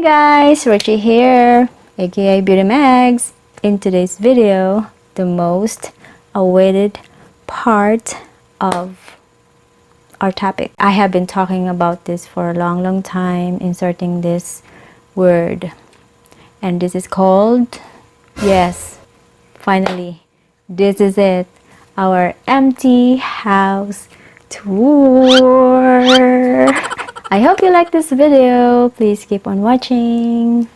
Hi guys, Roche here, aka Beauty Mags. In today's video, the most awaited part of our topic. I have been talking about this for a long time, inserting this word. And this is called, yes, finally, this is it, our empty house tour. I hope you like this video. Please keep on watching.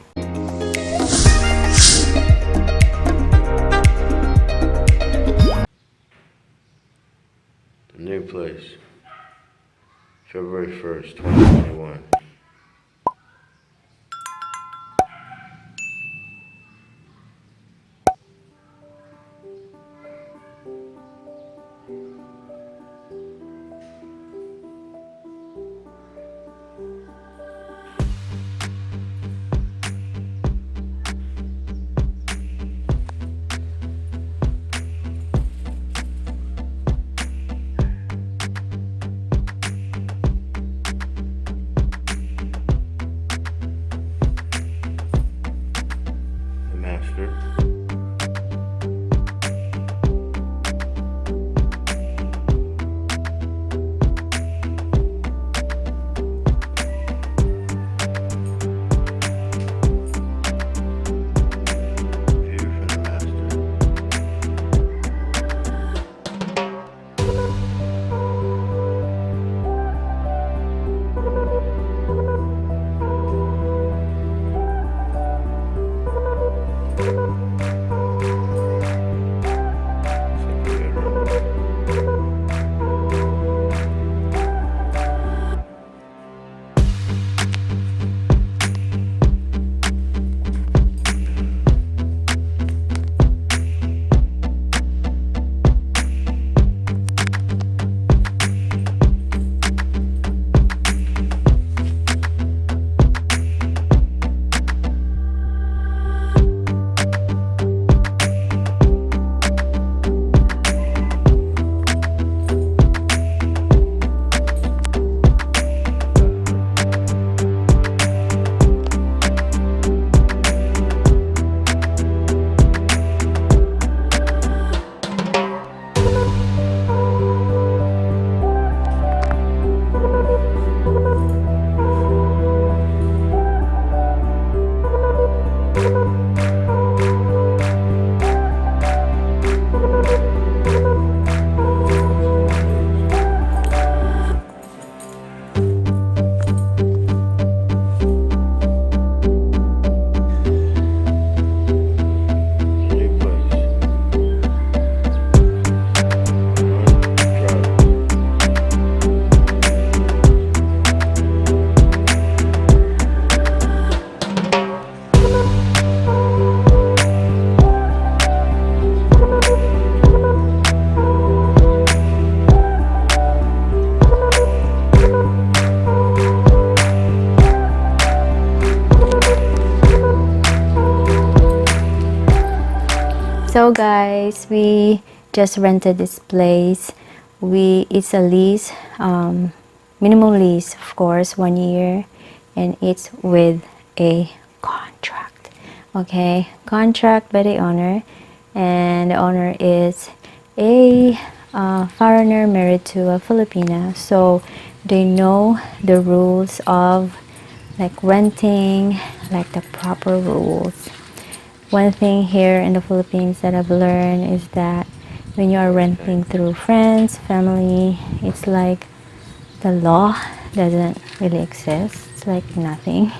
The new place, February 1st, 2021. The master. View from the master. Second bedroom. New place. Drive. So guys, we just rented this place. It's a lease, minimum lease, of course, 1 year, and it's with a contract. Okay, contract by the owner, and the owner is a foreigner married to a Filipina, so they know the rules of like renting, like the proper rules. One thing here in the Philippines that I've learned is that when you are renting through friends, family, it's like the law doesn't really exist. It's like nothing.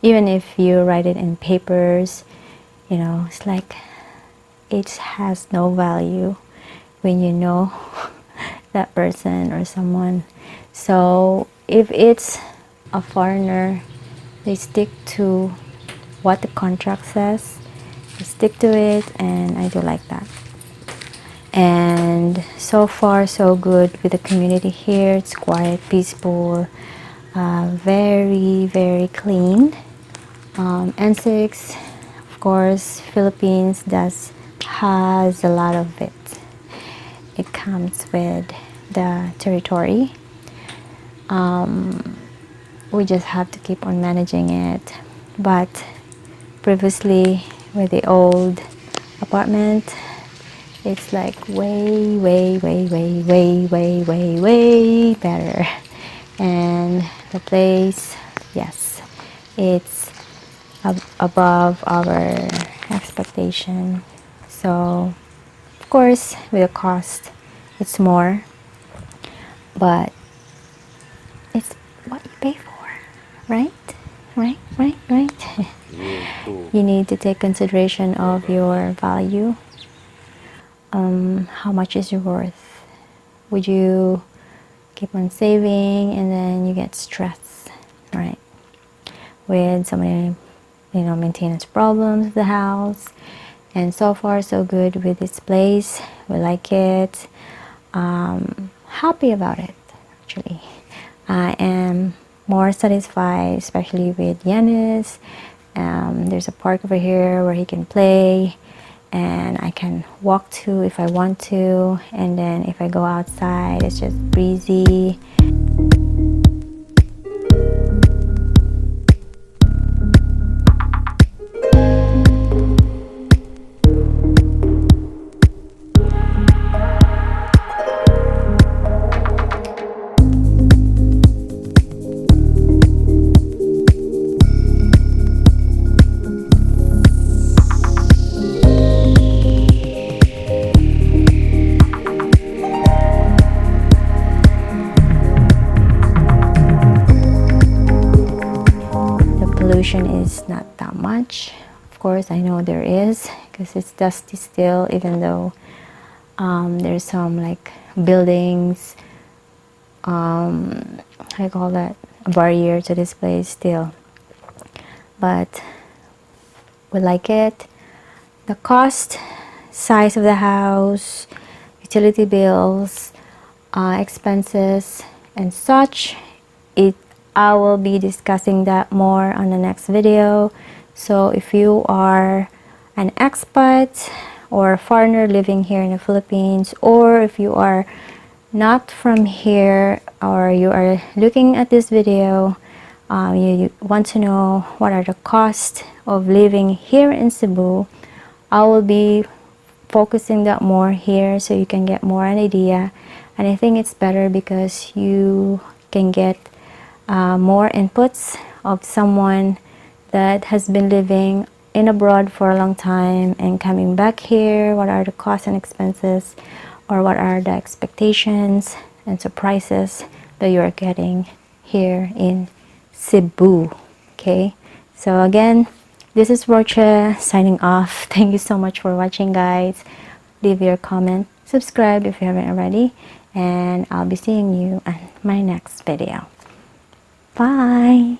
Even if you write it in papers, it's like it has no value when you know that person or someone. So if it's a foreigner, they stick to what the contract says. Stick to it, and I do like that. And so far so good with the community here. It's quiet, peaceful, very clean. N6, of course, Philippines has a lot of it. It comes with the territory. We just have to keep on managing it but previously with the old apartment, it's like way, way, way, way, way, way, way, way better. And the place, yes, it's above our expectation. So, of course, with the cost, it's more, but it's what you pay for, right? Right. Really cool. You need to take consideration of your value. How much is your worth? Would you keep on saving and then you get stressed, right? With so many, maintenance problems of the house. And so far, so good with this place. We like it. Happy about it, actually. I am more satisfied, especially with Yanis. There's a park over here where he can play, and I can walk to if I want to. And then if I go outside, it's just breezy. The pollution is not that much. Of course, I know there is because it's dusty still, even though there's some like buildings, how do you call that, a barrier to this place still. But we like it. The cost, size of the house, utility bills, expenses, and such, I will be discussing that more on the next video. So if you are an expat or a foreigner living here in the Philippines, or if you are not from here or you are looking at this video, you want to know what are the costs of living here in Cebu, I will be focusing that more here so you can get more an idea. And I think it's better because you can get more inputs of someone that has been living in abroad for a long time and coming back here. What are the costs and expenses, or what are the expectations and surprises that you are getting here in Cebu? Okay, so again, this is Roche signing off. Thank you so much for watching, guys. Leave your comment, subscribe if you haven't already, and I'll be seeing you in my next video. Bye.